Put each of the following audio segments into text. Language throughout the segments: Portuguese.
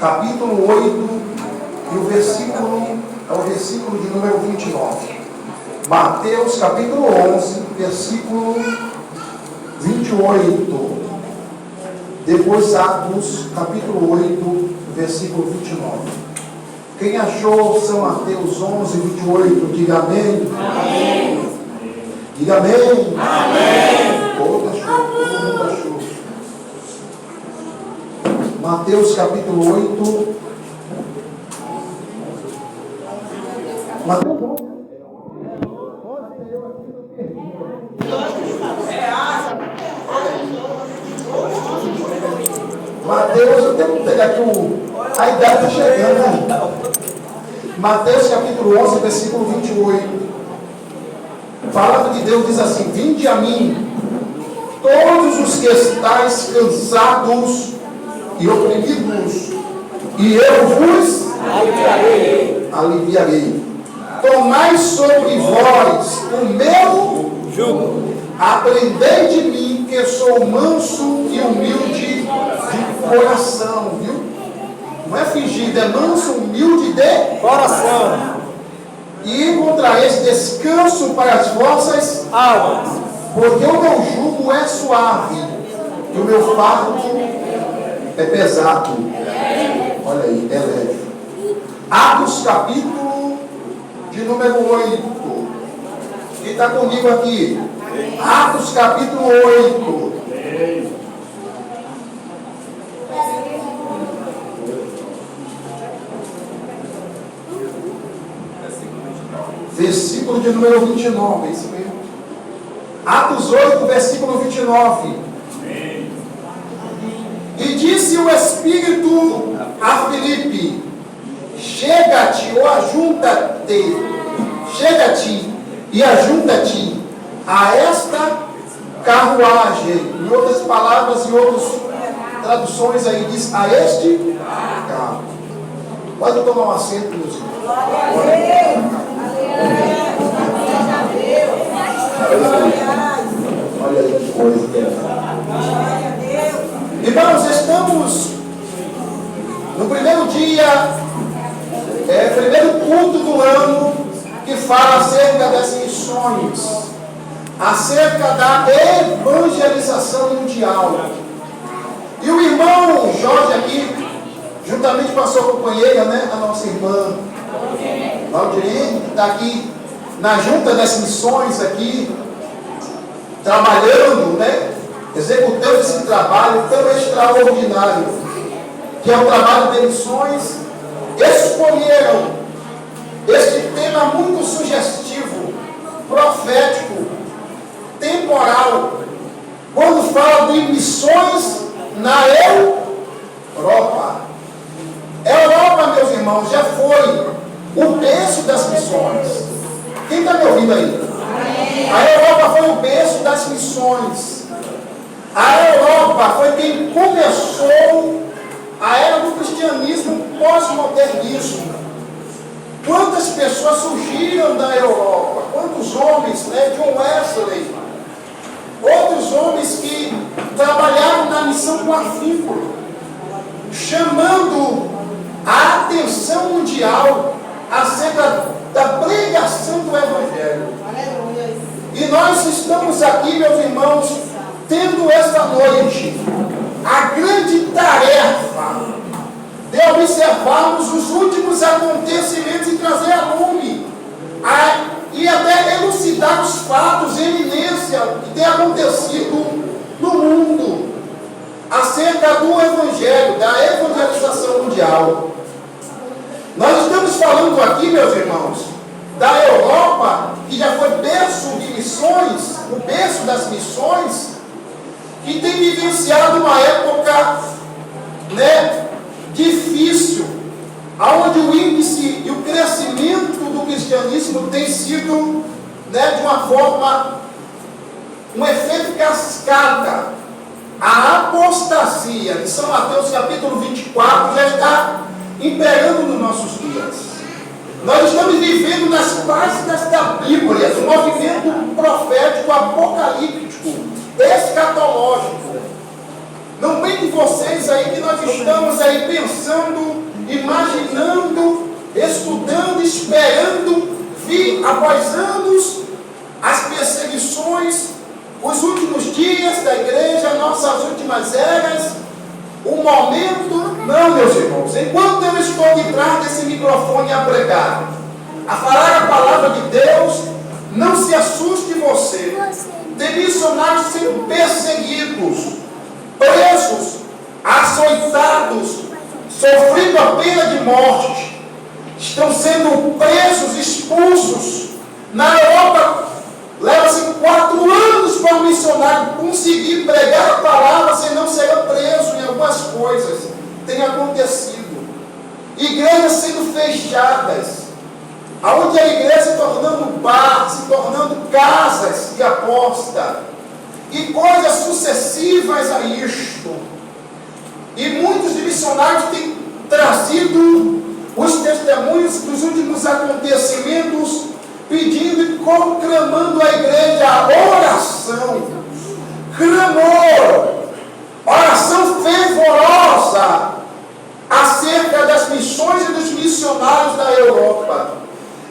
capítulo 8, e o versículo é o versículo de número 29. Mateus, capítulo 11, versículo 28. Depois Atos, capítulo 8, versículo 29. Quem achou São Mateus 11, 28, diga amém. Amém. Diga amém. Amém. Todo mundo achou. Mateus, capítulo 8. Mateus 11. Mateus, eu tenho que pegar aqui a idade está chegando, né? Mateus capítulo 11, versículo 28. A palavra de Deus diz assim: vinde a mim, todos os que estáis cansados e oprimidos, e eu vos aliviarei. Tomai sobre vós o meu jugo. Aprendei de mim, que sou manso e humilde de coração, viu? Não é fingido, é manso, humilde de Coração. E encontrareis descanso para as vossas Almas. porque o meu jugo é suave e o meu fardo é pesado. Olha aí, é leve. Atos capítulo de número 8. Quem está comigo aqui? Atos capítulo 8. Versículo de número 29, é isso mesmo. Atos 8, versículo 29. E disse o Espírito a Filipe: chega-te ou ajunta-te, chega-te e ajunta-te a esta carruagem. Em outras palavras, em outras traduções aí diz a este carro. Pode tomar um assento, meus irmãos. Olha aí que coisa que é. Irmãos, estamos no primeiro dia, primeiro culto do ano, que fala acerca das missões, acerca da evangelização mundial. E o irmão Jorge aqui, juntamente com a sua companheira, né, a nossa irmã Valdirene, que está aqui na junta das missões aqui, trabalhando, né, executando esse trabalho tão extraordinário, que é o trabalho de missões, escolheram este tema muito sugestivo, profético, temporal, quando fala de missões na Europa. A Europa, meus irmãos, já foi o berço das missões. Quem está me ouvindo aí? A Europa foi o berço das missões. A Europa foi quem começou a era do cristianismo pós-modernismo. Quantas pessoas surgiram da Europa? Quantos homens, né? John Wesley, outros homens que trabalharam na missão com afinco, chamando a atenção mundial acerca da pregação do Evangelho. E nós estamos aqui, meus irmãos, tendo esta noite a grande tarefa de observarmos os últimos acontecimentos e trazer a lume e até elucidar os fatos em eminência que tem acontecido no mundo acerca do Evangelho, da evangelização mundial. Nós estamos falando aqui, meus irmãos, da Europa, que já foi berço de missões, o berço das missões, que tem vivenciado uma época, né, difícil, onde o índice e o crescimento do cristianismo tem sido, né, de uma forma, um efeito cascata. A apostasia de São Mateus capítulo 24 já está imperando nos nossos dias. Nós estamos vivendo nas páginas da Bíblia, um movimento profético, apocalíptico, escatológico. Não alguém de vocês aí que nós estamos aí pensando, imaginando, estudando, esperando, vir após anos, as perseguições, os últimos dias da igreja, nossas últimas eras, o momento? Não, meus irmãos, enquanto eu estou de trás desse microfone a pregar, a falar a palavra de Deus, não se assuste você. Tem missionários sendo perseguidos, presos, açoitados, sofrendo a pena de morte, estão sendo presos, expulsos. Na Europa, leva-se 4 anos para um missionário conseguir pregar a palavra sem não ser preso em algumas coisas. Tem acontecido. Igrejas sendo fechadas, aonde a igreja se tornando bar, se tornando casas de aposta, e coisas sucessivas a isto. E muitos missionários têm trazido os testemunhos dos últimos acontecimentos, pedindo e conclamando a igreja a oração, clamor, oração fervorosa acerca das missões e dos missionários da Europa.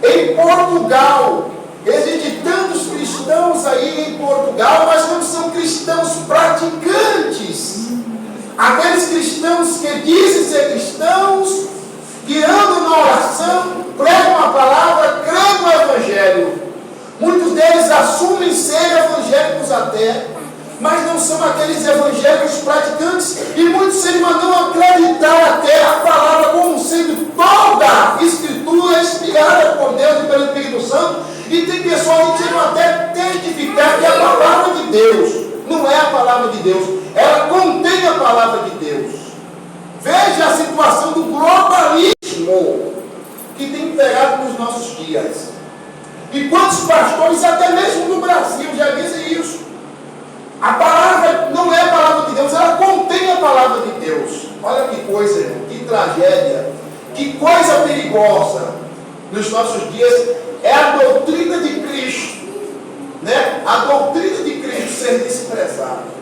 Em Portugal, existem tantos cristãos aí em Portugal, mas não são cristãos praticantes. Aqueles cristãos que dizem ser cristãos, que andam na oração, pregam a palavra, creem no Evangelho. Muitos deles assumem ser evangélicos até, mas não são aqueles evangélicos praticantes, e muitos irmãos não acreditaram até a palavra como sendo toda a Escritura inspirada por Deus e pelo Espírito Santo, e tem pessoas que chegam até testificar que é a palavra de Deus. Não é a palavra de Deus, ela contém a palavra de Deus. Veja a situação do globalismo que tem pegado nos nossos dias. E quantos pastores, até mesmo no Brasil, já dizem isso. A palavra não é a palavra de Deus, ela contém a palavra de Deus. Olha que coisa, irmão, que tragédia, que coisa perigosa nos nossos dias é a doutrina de Cristo, né? A doutrina de Cristo ser desprezada.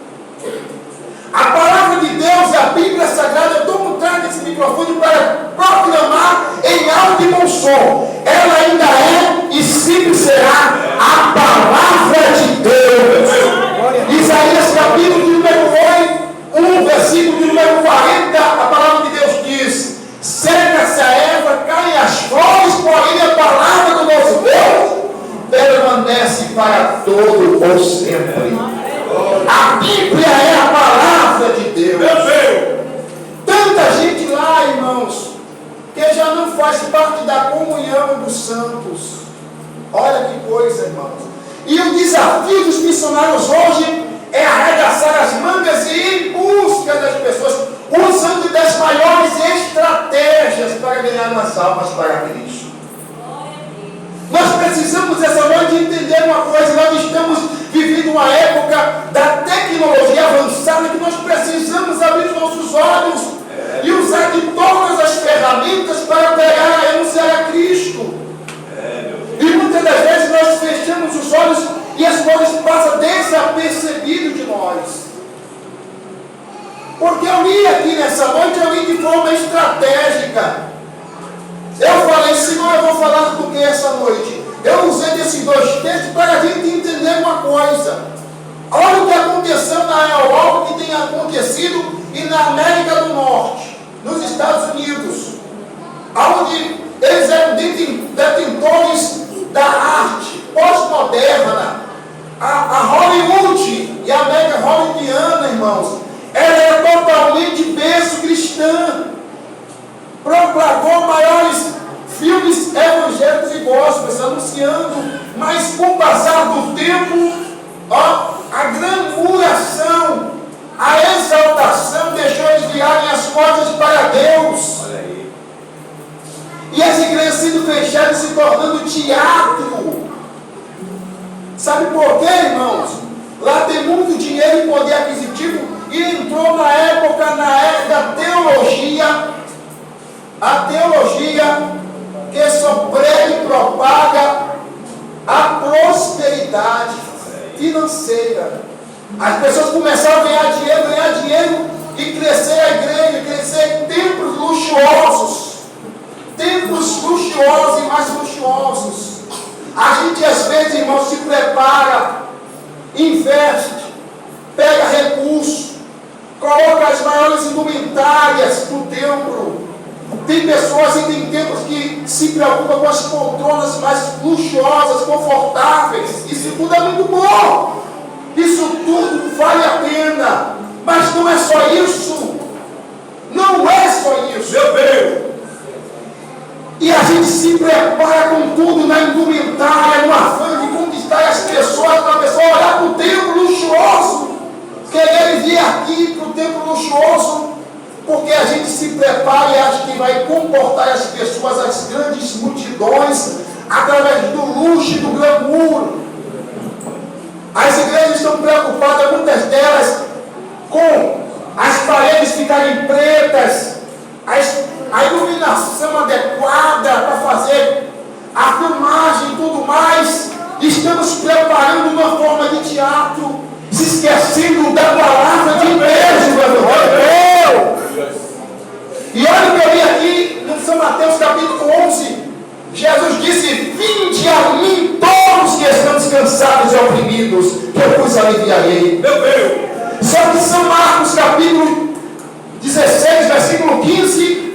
A palavra de Deus, a Bíblia Sagrada, eu estou montando esse microfone para proclamar em alto e bom som. Ela ainda é e sempre será a palavra de Deus. Isaías capítulo de número 1, versículo de número 40, a palavra de Deus diz: seca-se a erva, caem as flores, porém a palavra do nosso Deus permanece para todo o sempre. A Bíblia é a palavra de Deus. Tanta gente lá, irmãos, que já não faz parte da comunhão dos santos. Olha que coisa, irmãos. E o desafio dos missionários hoje é arregaçar as mangas e ir em busca das pessoas, usando das maiores estratégias para ganhar umas almas para Cristo. Nós precisamos essa noite entender uma coisa: nós estamos vivendo uma época da tecnologia avançada, que nós precisamos abrir os nossos olhos e usar de todas as ferramentas para pegar e anunciar a Cristo. E muitas das vezes nós fechamos os olhos e as coisas passam desapercebidas de nós. Porque eu li aqui nessa noite, eu li de forma estratégica. Eu falei: Senhor, eu vou falar do que essa noite? Eu usei desses 2 textos para a gente entender uma coisa. Olha o que aconteceu na Europa, o que tem acontecido e na América do Norte, nos Estados Unidos, onde eles eram detentores da arte pós-moderna. A Hollywood e a América hollywoodiana, irmãos, ela era totalmente berço cristã. Propagou maiores filmes evangélicos e gospels, anunciando, mas com o passar do tempo, a granulação, a exaltação deixou eles virarem as costas para Deus. E as igrejas sendo fechadas, se tornando teatro. Sabe por quê, irmãos? Lá tem muito dinheiro e poder aquisitivo, e entrou na época da teologia, a teologia que só prega e propaga a prosperidade financeira. As pessoas começaram a ganhar dinheiro e as maiores indumentárias para o templo. Tem pessoas e tem templos que se preocupam com as poltronas mais luxuosas, confortáveis. Isso tudo é muito bom. Isso tudo vale a pena. Mas não é só isso. Não é só isso. Meu Deus. E a gente se prepara com tudo na indumentária, no afã de conquistar as pessoas, para a pessoa olhar para o templo luxuoso, querer vir aqui para o templo luxuoso, porque a gente se prepara e acha que vai comportar as pessoas, as grandes multidões, através do luxo e do glamour. As igrejas estão preocupadas, muitas delas, com as paredes ficarem pretas, a iluminação adequada para fazer a filmagem e tudo mais. Estamos preparando uma forma de teatro, se esquecendo da palavra de Deus. E olha o que eu li aqui no São Mateus capítulo 11. Jesus disse: vinde a mim todos que estão descansados e oprimidos, que eu vos aliviarei. Meu Deus. Só que São Marcos capítulo 16, versículo 15,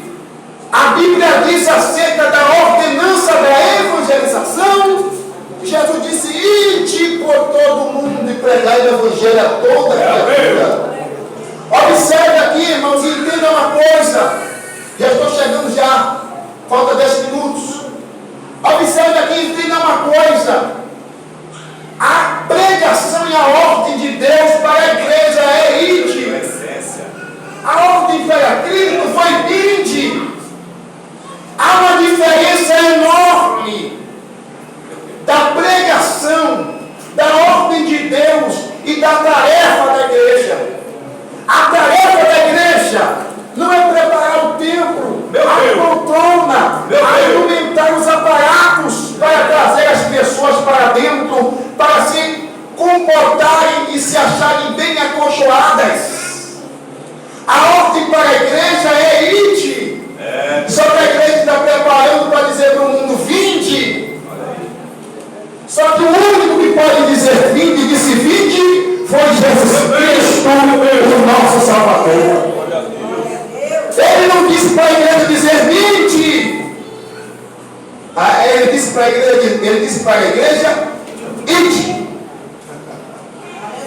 a Bíblia diz acerca da ordenança da evangelização. Jesus disse: ide por todo mundo e pregai o evangelho a toda criatura. Observe aqui, irmãos, e entenda uma coisa. Já estou chegando já, falta 10 minutos. Observe aqui e entenda uma coisa. A pregação e a ordem de Deus para a igreja é ide. A ordem para Cristo foi ide. Há uma diferença enorme da pregação, da ordem de Deus e da tarefa da igreja. A tarefa da igreja não é preparar o templo, a poltrona, a alimentar os aparatos para trazer as pessoas para dentro, para se comportarem e se acharem bem acolchoadas. A ordem para a igreja é ide. Só que a igreja está preparando para dizer para o mundo: vinde. Só que o único que pode dizer vinde, disse vinde, foi Jesus Cristo, o nosso Salvador. Ele não disse para a igreja dizer vinde. Ele disse para a igreja ide.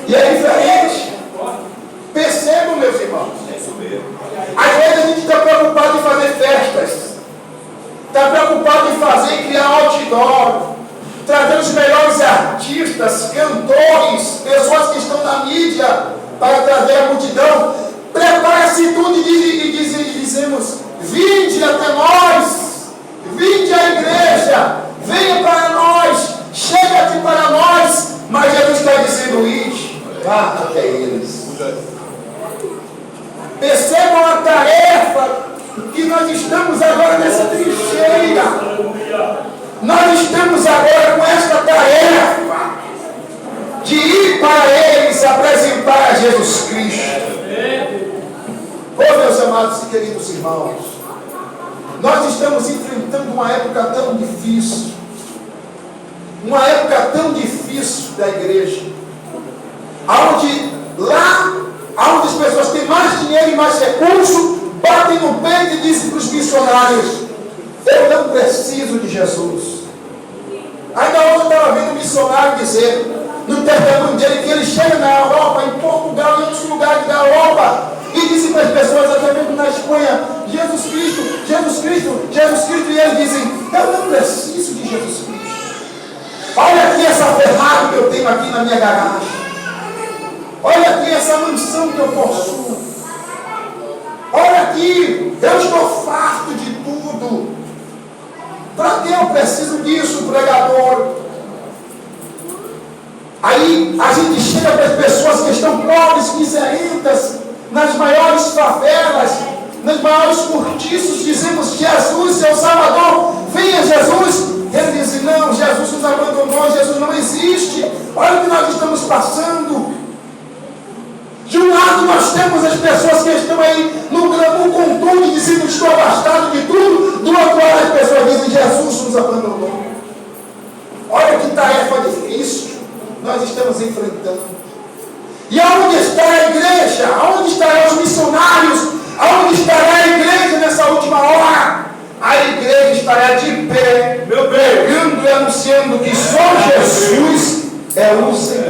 E é diferente. Percebam, meus irmãos. Às vezes a gente está preocupado em fazer festas, está preocupado em fazer e criar outdoor, trazer os melhores artistas, cantores, pessoas que estão na mídia para trazer a multidão. Prepara-se tudo e dizemos: vinde até nós, vinde à igreja, venha para nós, chega aqui para nós. Mas Jesus está dizendo: ide, vá até eles. Percebam a tarefa que nós estamos agora nessa trincheira. Nós estamos agora com esta tarefa de ir para eles apresentar a Jesus Cristo. Oh, meus amados e queridos irmãos, nós estamos enfrentando uma época tão difícil. Uma época tão difícil da igreja. Onde as pessoas têm mais dinheiro e mais recursos, batem no peito e dizem para os missionários: eu não preciso de Jesus. Ainda hoje eu estava vendo um missionário dizer, no testemunho dele, que ele chega na Europa, em Portugal e em outros lugares da Europa, e dizem para as pessoas, até mesmo na Espanha: Jesus Cristo, Jesus Cristo, Jesus Cristo. E eles dizem: eu não preciso de Jesus Cristo. Olha aqui essa Ferrari que eu tenho aqui na minha garagem. Olha aqui essa mansão que eu possuo. Olha aqui, eu estou farto de tudo. Para que eu preciso disso, pregador? Aí a gente chega para as pessoas que estão pobres, miserentas, nas maiores favelas, nos maiores cortiços, dizemos: Jesus é o Salvador, venha Jesus. Ele diz: não, Jesus nos abandonou, Jesus não existe. Olha o que nós estamos passando. De um lado nós temos as pessoas que estão aí no glamour com tudo, dizendo: estou abastado de tudo. Do outro lado as pessoas dizem: Jesus nos abandonou. Olha que tarefa difícil nós estamos enfrentando. E aonde está a igreja? Aonde estarão os missionários é o Senhor.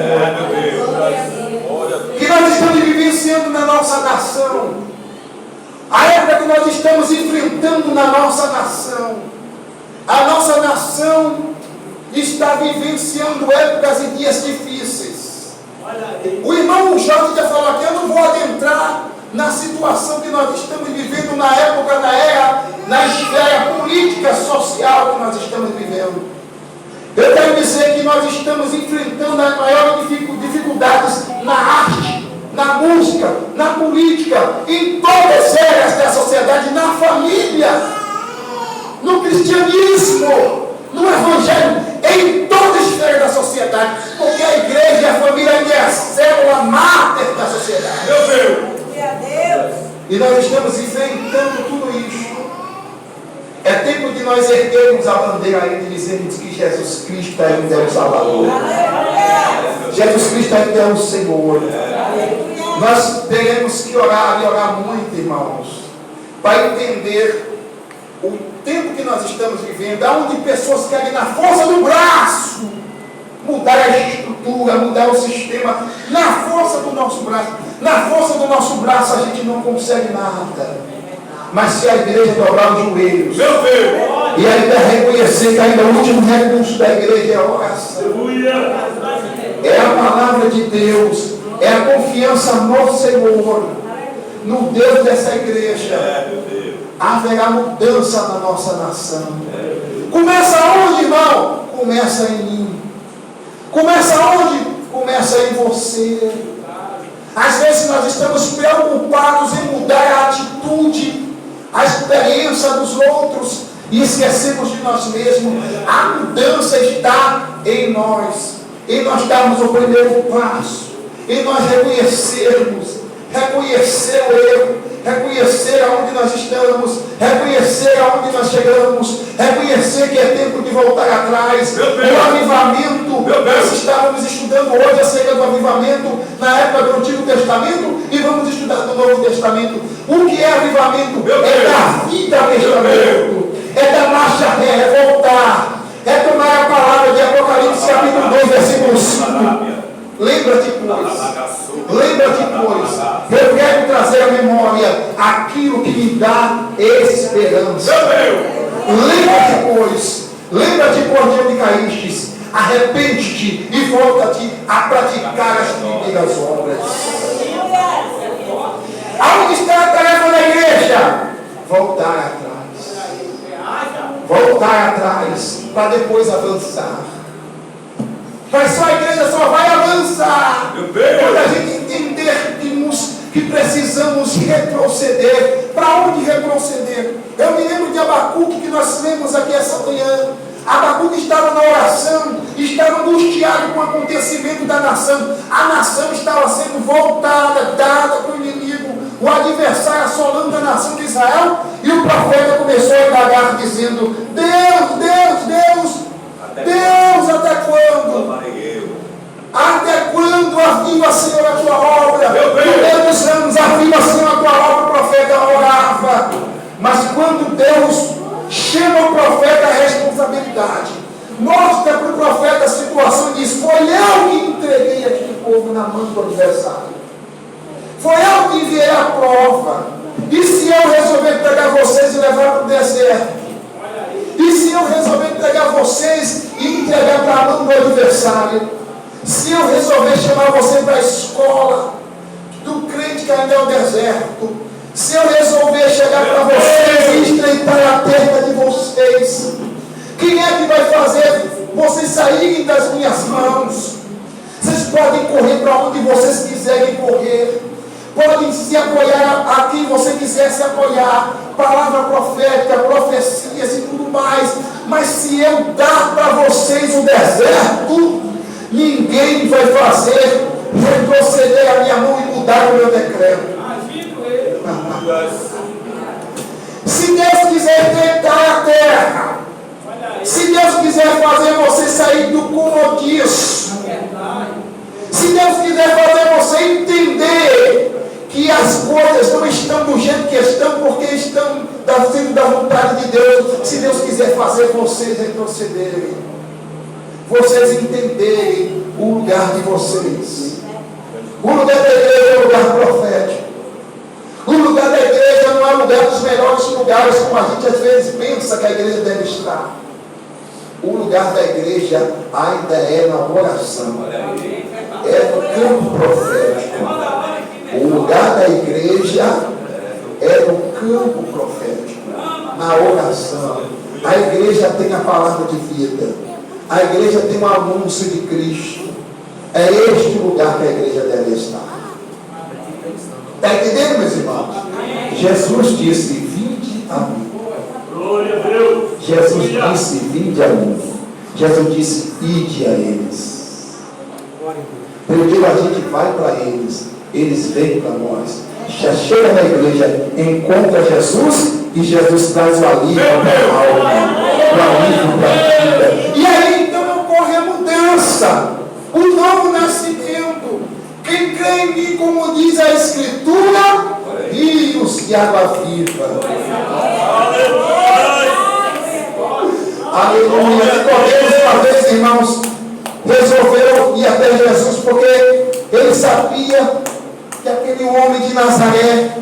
Que nós estamos vivenciando na nossa nação. A época que nós estamos enfrentando na nossa nação. A nossa nação está vivenciando épocas e dias difíceis. O irmão Jorge já falou aqui, eu não vou adentrar na situação que nós estamos vivendo na época, na esfera política, social que nós estamos vivendo. Eu quero dizer que nós estamos enfrentando as maiores dificuldades na arte, na música, na política, em todas as áreas da sociedade, na família, no cristianismo, no evangelho, em toda a esfera da sociedade, porque a igreja e a família ainda é a célula máter da sociedade. Meu Deus! E nós estamos enfrentando tudo isso. É tempo de nós erguermos a bandeira ainda e dizermos que Jesus Cristo ainda é o Salvador. Jesus Cristo ainda é o Senhor. Nós teremos que orar e orar muito, irmãos, para entender o tempo que nós estamos vivendo, onde pessoas querem na força do braço mudar a estrutura, mudar o sistema, na força do nosso braço. Na força do nosso braço a gente não consegue nada. Mas se a igreja dobrar os joelhos, Meu Deus! e ainda reconhecer que ainda o último recurso da igreja é a oração, é a palavra de Deus, é a confiança no Senhor, no Deus dessa igreja, haverá mudança na nossa nação. Começa onde, irmão? Começa em mim. Começa onde? Começa em você. Às vezes nós estamos preocupados em mudar a atitude, a experiência dos outros e esquecemos de nós mesmos. A mudança está em nós. Em nós darmos o primeiro passo, em nós reconhecer o erro, reconhecer aonde nós estamos, reconhecer aonde nós chegamos, reconhecer que é tempo de voltar atrás. O avivamento, nós estávamos estudando hoje acerca do avivamento na época do Antigo Testamento e vamos estudar do Novo Testamento. O que é avivamento? É dar vida ao testamento, é dar marcha ré, é voltar, é tomar a palavra de Apocalipse capítulo 2, versículo 5. Lembra-te, pois, eu quero trazer à memória aquilo que me dá esperança. Lembra-te, pois, de onde caístes, arrepende-te e volta-te a praticar as primeiras obras. Aonde está a tarefa da igreja? Voltar atrás, para depois avançar. Mas só a igreja só vai avançar quando a gente entender que precisamos retroceder. Para onde retroceder? Eu me lembro de Abacuque, que nós lemos aqui essa manhã. Abacuque estava na oração, estava angustiado com o acontecimento da nação. A nação estava sendo voltada, dada para o inimigo, o adversário assolando a nação de Israel. E o profeta começou a indagar, dizendo: Deus, até quando? Até quando aviva, Senhor, a tua obra? Por tantos anos aviva, Senhor, a tua obra. O profeta orava. Mas quando Deus chama o profeta à responsabilidade, mostra para o profeta a situação e diz: foi eu que entreguei aquele povo na mão do adversário. Foi eu que enviei a prova. E se eu resolver pegar vocês e levar para o deserto? E se eu resolver entregar vocês e entregar para a mão do adversário? Se eu resolver chamar você para a escola do crente que ainda é o deserto? Se eu resolver chegar para vocês e estreitar a perna de vocês, quem é que vai fazer vocês saírem das minhas mãos? Vocês podem correr para onde vocês quiserem correr, podem se apoiar a quem você quiser se apoiar, palavra profética, profecias e tudo mais, mas se eu dar para vocês o deserto, ninguém vai fazer retroceder a minha mão e mudar o meu decreto. Se Deus quiser tentar a terra, se Deus quiser fazer você sair do comodismo, se Deus quiser fazer você entender que as coisas não estão do jeito que estão, porque estão sendo da vontade de Deus, se Deus quiser fazer vocês retrocederem, vocês entenderem o lugar de vocês. O lugar da igreja é um lugar profético. O lugar da igreja não é o lugar dos melhores lugares, como a gente às vezes pensa que a igreja deve estar. O lugar da igreja ainda é na oração, é no campo profético. O lugar da igreja é no campo profético, na oração. A igreja tem a palavra de vida, a igreja tem o anúncio de Cristo. É este o lugar que a igreja deve estar. Está entendendo, meus irmãos? Jesus disse: vinde a mim. Jesus disse: vinde a mim. Jesus disse: ide a eles. Primeiro a gente vai para eles, eles vêm para nós. Já chega na igreja, encontra Jesus e Jesus traz o alívio para a alma, o alívio para a vida. E aí então ocorre a mudança, o novo nascimento. Quem crê em mim, como diz a Escritura, rios de água viva. Aleluia. Nicodemos, uma vez, irmãos, resolveu ir até Jesus, porque ele sabia que aquele homem de Nazaré,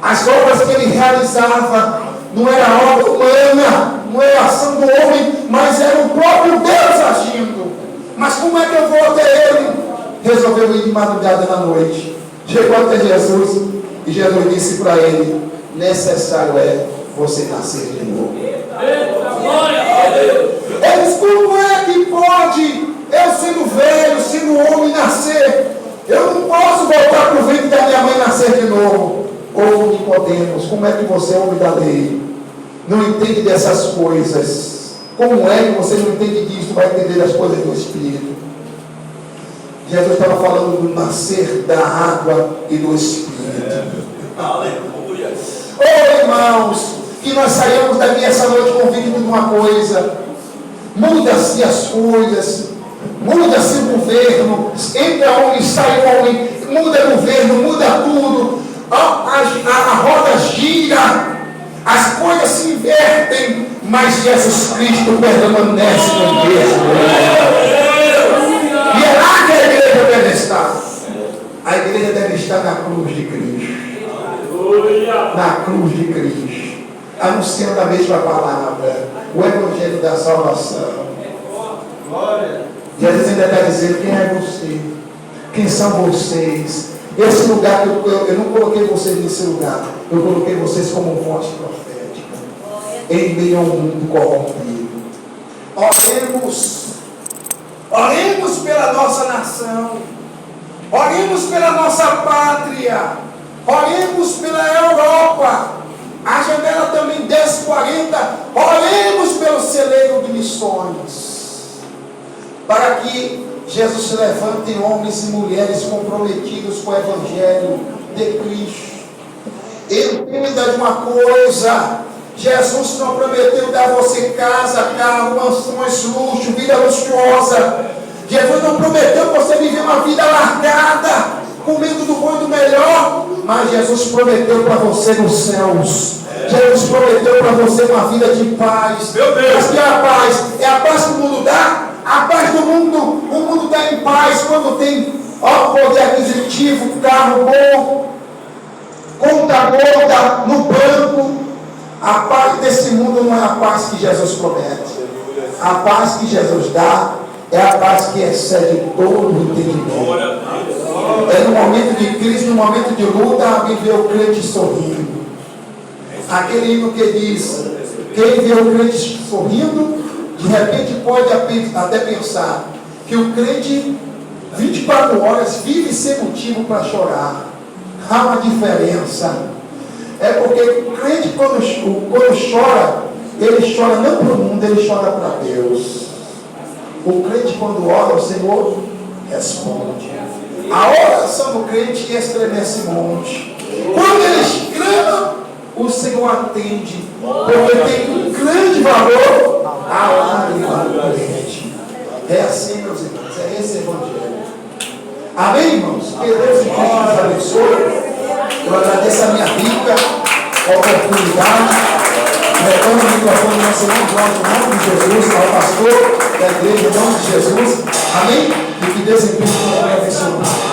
as obras que ele realizava, não era obra humana, não era ação do homem, mas era o próprio Deus agindo. Mas como é que eu vou até ele? Resolveu ir de madrugada na noite. Chegou até Jesus e Jesus disse para ele: necessário é você nascer de novo. Ele disse: como é que pode eu, sendo velho, sendo homem, nascer? Eu não posso voltar para o ventre da minha mãe e nascer de novo. Ou Nicodemos, como é que você, homem da lei, não entende dessas coisas? Como é que você não entende disso? Vai entender as coisas do Espírito. Jesus estava falando do nascer da água e do Espírito. Aleluia. Oh, irmãos, que nós saímos daqui essa noite convictos de uma coisa: muda-se as coisas, muda-se o governo, entra homem, sai homem, muda o governo, muda tudo, a roda gira, as coisas se invertem, mas Jesus Cristo permanece no mesmo. E é lá que a igreja deve estar. A igreja deve estar na cruz de Cristo. Na cruz de Cristo, anunciando a mesma palavra, o evangelho da salvação. Jesus ainda está dizendo: quem é você? Quem são vocês? Esse lugar que eu não coloquei vocês nesse lugar, eu coloquei vocês como voz profética em meio ao mundo corrompido. Oremos pela nossa nação, oremos pela nossa pátria, oremos pela Europa, a janela também 1040, oremos pelo celeiro de missões, para que Jesus se levante homens e mulheres comprometidos com o Evangelho de Cristo. Entenda de uma coisa: Jesus não prometeu dar a você casa, carro, mansões, luxo, vida luxuosa. Jesus não prometeu você viver uma vida largada, comendo do bom e do melhor. Mas Jesus prometeu para você nos céus. Jesus prometeu para você uma vida de paz. Mas que é a paz? É a paz que o mundo dá? A paz do mundo, o mundo está em paz quando tem poder aquisitivo, carro bom, conta gorda no banco. A paz desse mundo não é a paz que Jesus promete. A paz que Jesus dá é a paz que excede todo o entendimento. É no momento de crise, no momento de luta, a gente vê o crente sorrindo. Aquele hino que diz: quem vê o crente sorrindo, de repente pode até pensar que o crente 24 horas vive sem motivo para chorar. Há uma diferença. É porque o crente, quando chora, ele chora não para o mundo, ele chora para Deus. O crente, quando ora, o Senhor responde. A oração do crente estremece monte. Quando ele clama, o Senhor atende, porque tem um grande valor a lágrima do crente. É assim, meus irmãos, é esse evangelho. Amém, irmãos? Que Deus em Cristo nos abençoe. Eu agradeço a minha rica oportunidade Retoma o microfone na nossa glória, em nome de Jesus, ao pastor da igreja, em nome de Jesus. Amém? E que Deus empenhe com a abençoe.